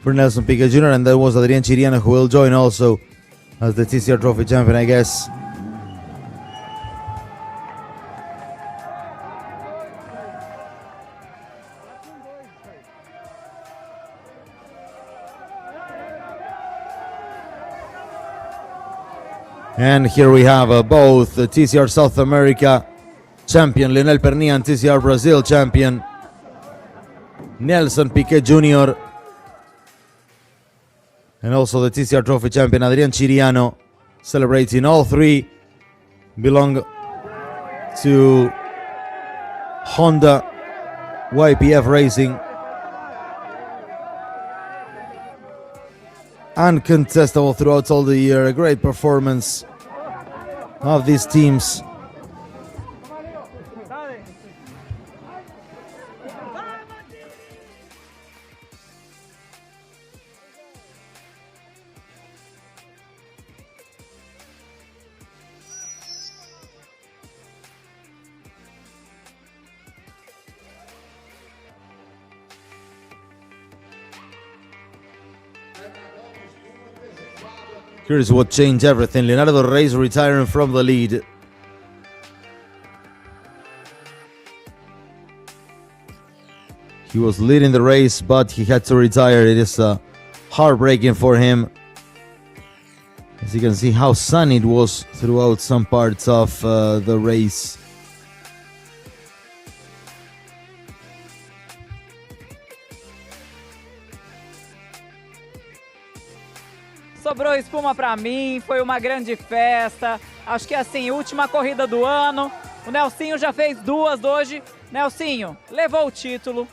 S1: for Nelson Piquet Jr. and that was Adrian Chiriano, who will join also as the TCR Trophy champion, I guess. And here we have both the TCR South America champion Leonel Pernilla and TCR Brazil champion Nelson Piquet Jr. And also the TCR Trophy champion Adrian Chiriano, celebrating. All three belong to Honda YPF Racing. Uncontestable throughout all the year. A great performance of these teams. Here's what changed everything. Leonardo Reis retiring from the lead. He was leading the race, but he had to retire. It is heartbreaking for him. As you can see how sunny it was throughout some parts of the race.
S2: Sobrou espuma para mim, foi uma grande festa. Acho que assim, última corrida do ano. O Nelsinho já fez duas hoje. Nelsinho levou o título,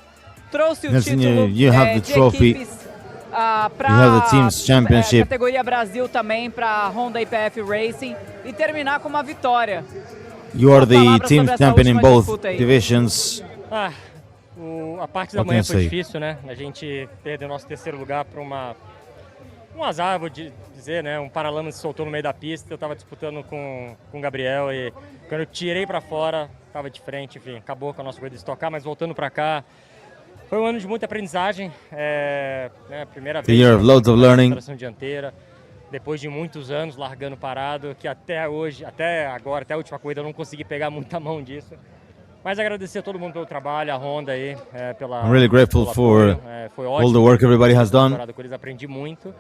S2: trouxe o título
S1: you have the
S2: de
S1: trophy.
S2: equipes para
S1: You have the team's championship.
S2: categoria Brasil também, para Honda IPF Racing e terminar com uma vitória.
S1: You are the
S2: Palavras
S1: team
S2: sobre essa
S1: champion in
S2: última
S1: both
S2: disputa aí.
S1: divisions.
S6: A parte da
S1: What
S6: manhã
S1: can I
S6: foi
S1: say?
S6: difícil, né? A gente perdeu nosso terceiro lugar para um azar, vou dizer, né? Um paralama se soltou no meio da pista. Eu estava disputando com o Gabriel e quando eu tirei para fora, estava de frente, enfim, acabou com a nossa corrida de estocar, mas voltando para cá, foi um ano de muita aprendizagem. Né, primeira
S1: The
S6: vez
S1: year of loads of learning.
S6: tração dianteira, depois de muitos anos largando parado, que até hoje, até agora, até a última corrida eu não consegui pegar muita mão disso. Mas agradecer a todo mundo pelo trabalho, a Honda aí, pela.
S1: I'm really grateful
S6: pelo
S1: for
S6: apoio. Foi ótimo.
S1: all the work everybody has done.
S6: Com eles aprendi muito.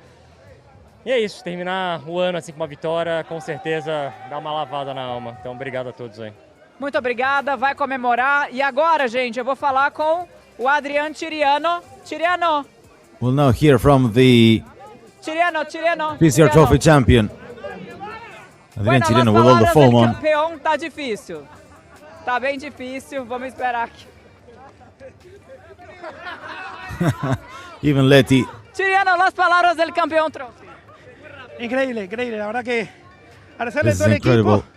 S6: E é isso, terminar o ano assim com uma vitória, com certeza dá uma lavada na alma. Então, obrigado a todos aí.
S2: Muito obrigada, vai comemorar. E agora, gente, eu vou falar com o Adrian Chiriano. Chiriano,
S1: We'll now hear from the
S2: Chiriano.
S1: TCR Trophy champion. Adrian Chiriano with all the foam on.
S2: Campeão tá difícil. Tá bem difícil, vamos esperar aqui.
S1: Even Letty.
S2: Chiriano, las palabras del campeón trophy.
S4: Increíble, increíble. La verdad que agradecerle a
S1: This
S4: todo
S1: is
S4: el
S1: incredible.
S4: equipo.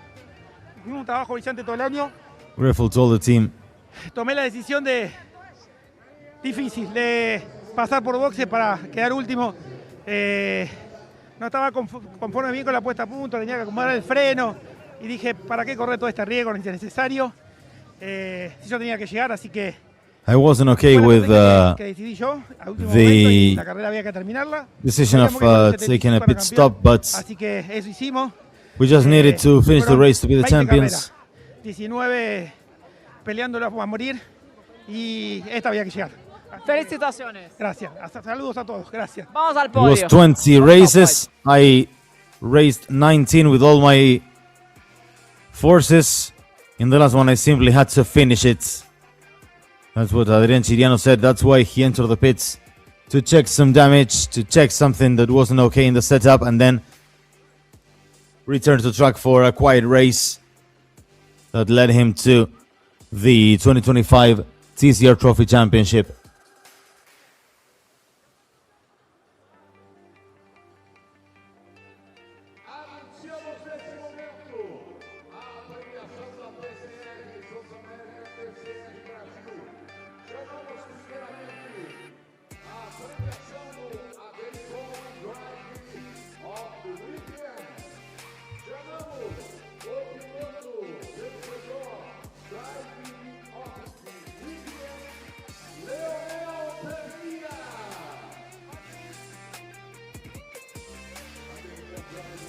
S4: Hicimos un trabajo brillante todo el año.
S1: Grateful to all the team.
S4: Tomé la decisión difícil de pasar por boxe para quedar último. No estaba conforme bien con la puesta a punto, tenía que acomodar el freno y dije, ¿para qué correr todo este riesgo innecesario? Si yo tenía que llegar, así que
S1: I wasn't okay
S4: fue la
S1: with
S4: estrategia que decidí yo a último
S1: the
S4: momento y la carrera había que terminarla.
S1: decision of
S4: Sabíamos que
S1: taking a
S4: para
S1: pit
S4: campeón,
S1: stop, but
S4: así que eso hicimos.
S1: we just needed to finish the
S4: Fueron
S1: race to be the
S4: 20
S1: champions.
S4: carreras, 19 peleándola a morir y esta había que llegar.
S2: Felicitaciones.
S4: Gracias. Saludos a todos. Gracias.
S2: Vamos al
S1: It was
S2: podio.
S1: 20 races. I raced 19 with all my forces. In the last one, I simply had to finish it. That's what Adrian Chiriano said. That's why he entered the pits, to check some damage, to check something that wasn't okay in the setup, and then return to track for a quiet race that led him to the 2025 TCR Trophy Championship.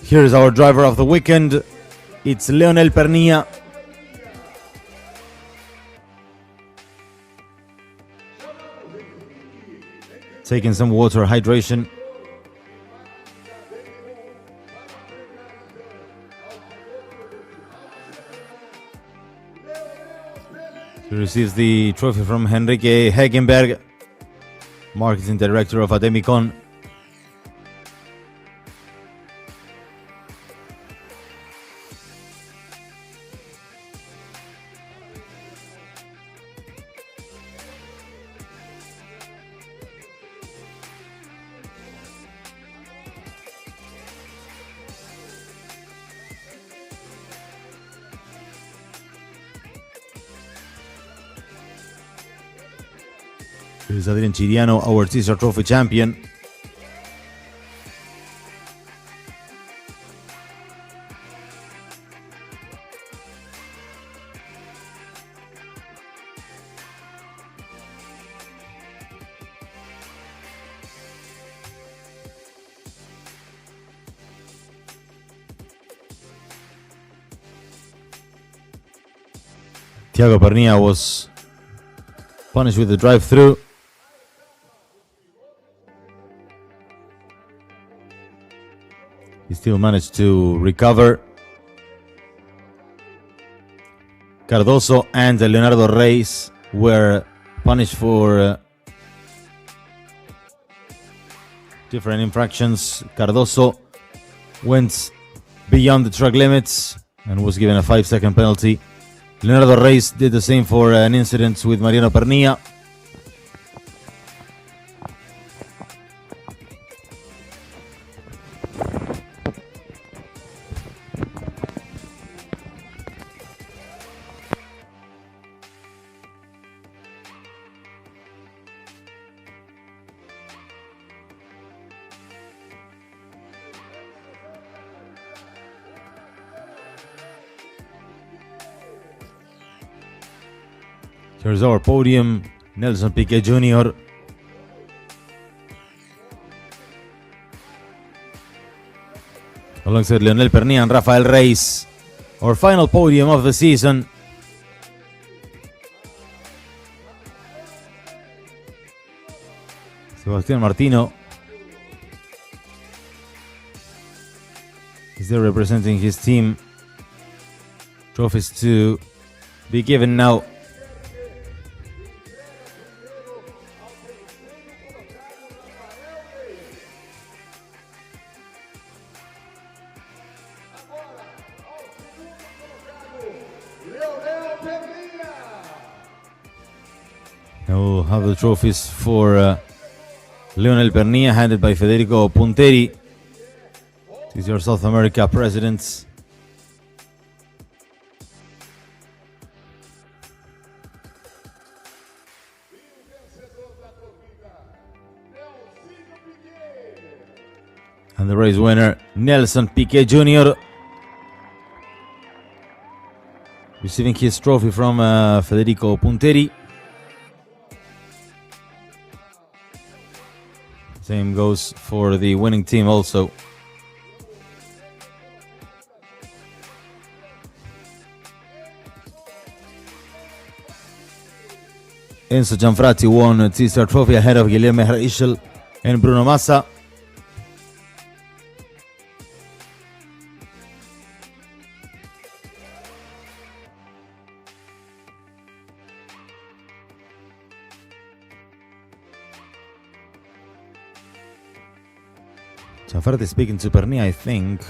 S1: Here is our driver of the weekend. It's Leonel Pernilla. Taking some water, hydration. He receives the trophy from Henrique Hegenberg, marketing director of Ademicon. Here's Adrian Chiriano, our TCR Trophy champion. Thiago Pernilla was punished with the drive-through. He still managed to recover. Cardoso and Leonardo Reis were punished for different infractions. Cardoso went beyond the track limits and was given a 5-second penalty. Leonardo Reis did the same for an incident with Mariano Pernilla. Here's our podium, Nelson Piquet Jr. alongside Leonel Pernilla and Rafael Reis. Our final podium of the season. Sebastián Martino is there representing his team. Trophies to be given now. Now we'll have the trophies for Leonel Pernilla, handed by Federico Punteri. These are South America presidents. And the race winner, Nelson Piquet Jr. receiving his trophy from Federico Punteri. Same goes for the winning team also. Enzo Gianfratti won the TCR Trophy ahead of Guilherme Reichel and Bruno Massa. Gianfratti speaking to Pernilla, I think.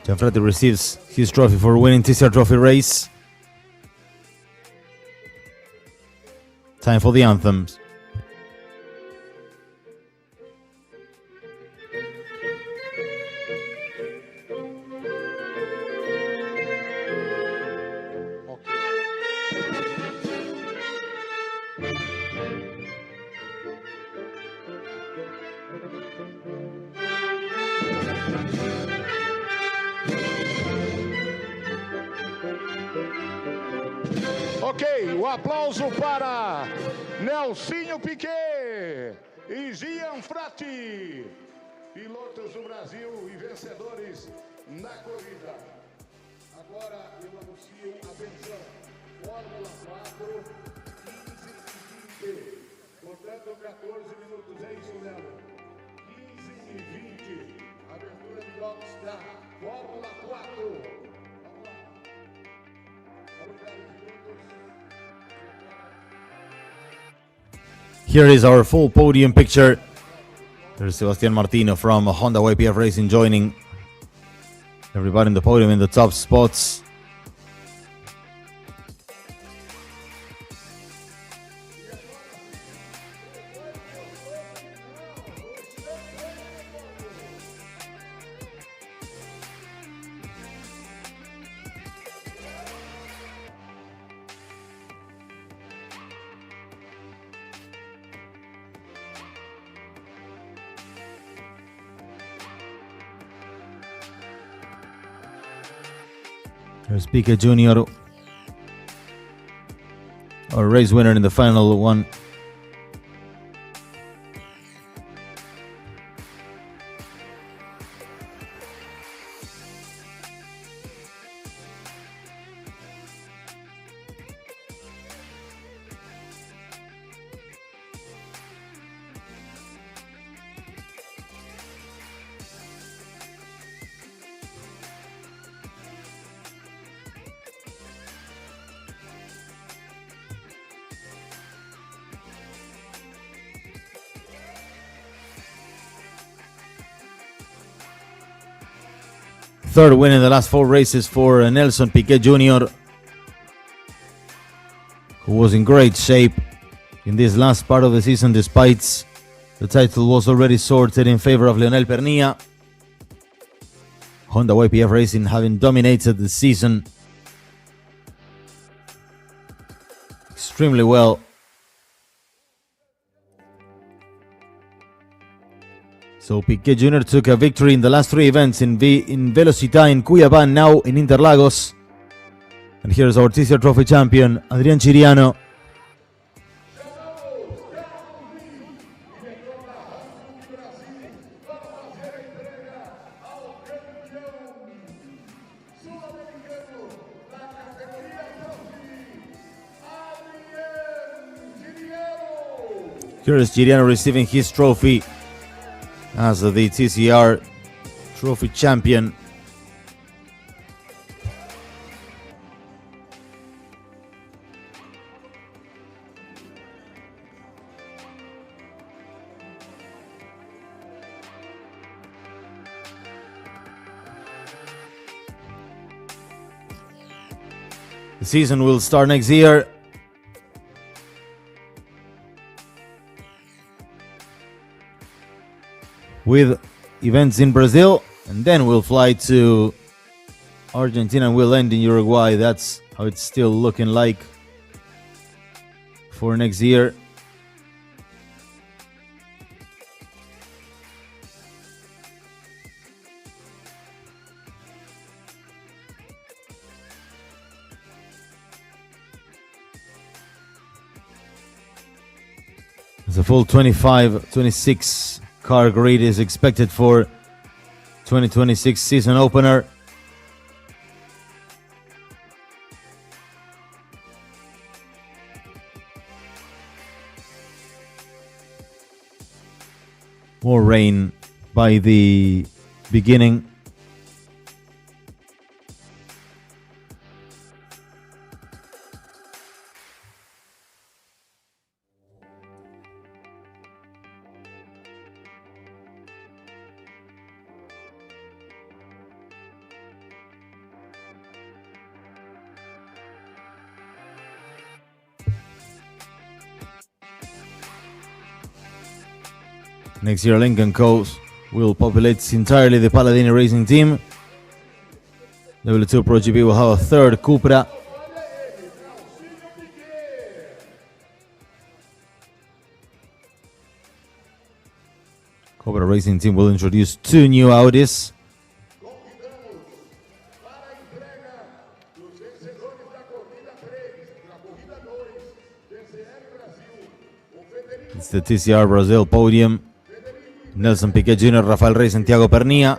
S1: Gianfratti receives his trophy for winning TCR Trophy race. Time for the anthems.
S7: Ok, o aplauso para Nelsinho Piquet e Gianfratti, pilotos do Brasil e vencedores na corrida. Agora eu anuncio a vencedora, Fórmula 4, 15 e 20, portanto 14 minutos, é isso, Léo? 15 e 20, abertura de box da Fórmula 4.
S1: Here is our full podium picture. There's Sebastián Martino from Honda YPF Racing joining everybody in the podium in the top spots. Here's Piqué Jr., our race winner in the final one. Third win in the last 4 races for Nelson Piqué Jr., who was in great shape in this last part of the season despite the title was already sorted in favor of Leonel Pernilla. Honda YPF Racing having dominated the season extremely well. So Piqué Jr. took a victory in the last 3 events in Velocità, in Cuiabá, now in Interlagos. And here's our TCR Trophy champion, Adrián Chiriano. Here is Chiriano receiving his trophy as the TCR Trophy champion. The season will start next year. With events in Brazil, and then we'll fly to Argentina and we'll end in Uruguay. That's how it's still looking like for next year. The full 25-26 car grid is expected for 2026 season opener. More rain by the beginning. Next year, Lincoln Coast will populate entirely the Palladini Racing team. W2 Pro GP will have a third Cupra. Cobra Racing team will introduce 2 new Audis. It's the TCR Brazil podium. Nelson Piqué Jr., Rafael Rey, Santiago Pernilla.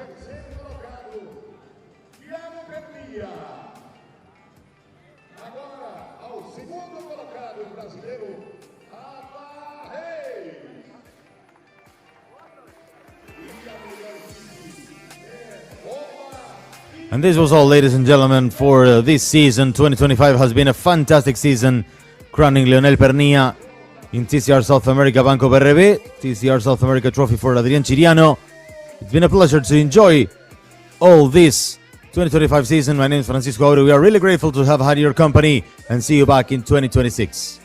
S1: And this was all, ladies and gentlemen, for this season. 2025 has been a fantastic season, crowning Leonel Pernilla in TCR South America Banco BRB, TCR South America Trophy for Adrián Chiriano. It's been a pleasure to enjoy all this 2025 season. My name is Francisco Aure. We are really grateful to have had your company and see you back in 2026.